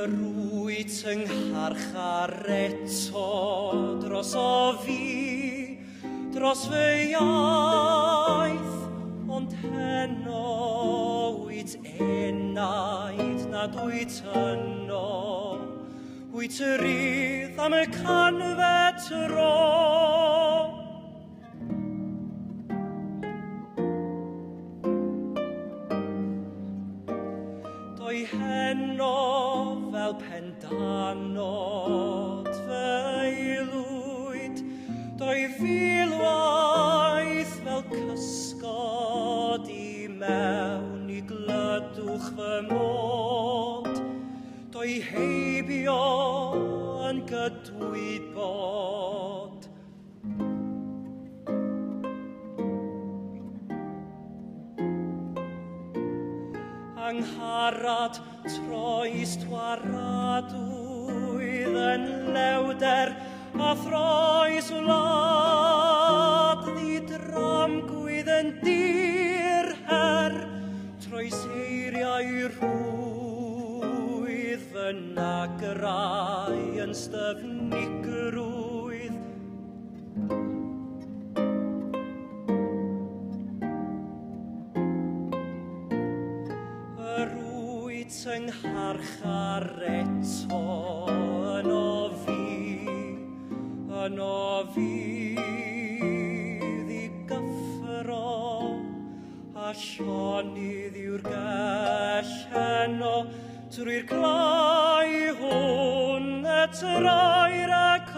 Yrwyd yng ngharchar eto dros o fi, dros fy iaith, ond heno wyt enaid nad wyt yno, wyt yr rydd am y canfed tro. Doi heno fel pendanod fy ilwyd, doi filwaith fel cysgod i mewn i glydwch fy mod, doi heibio yn gydwybod. Angharad troes twaradwydd yn lewder a throes wlad ddidramgwydd yn dirher troes eiriau rwydd fy nagrau yn styfnigrwydd. Yng ngharchar eto yno fi ddigyffro a sionydd yw'r gell heno trwy'r glai hwn y trair ac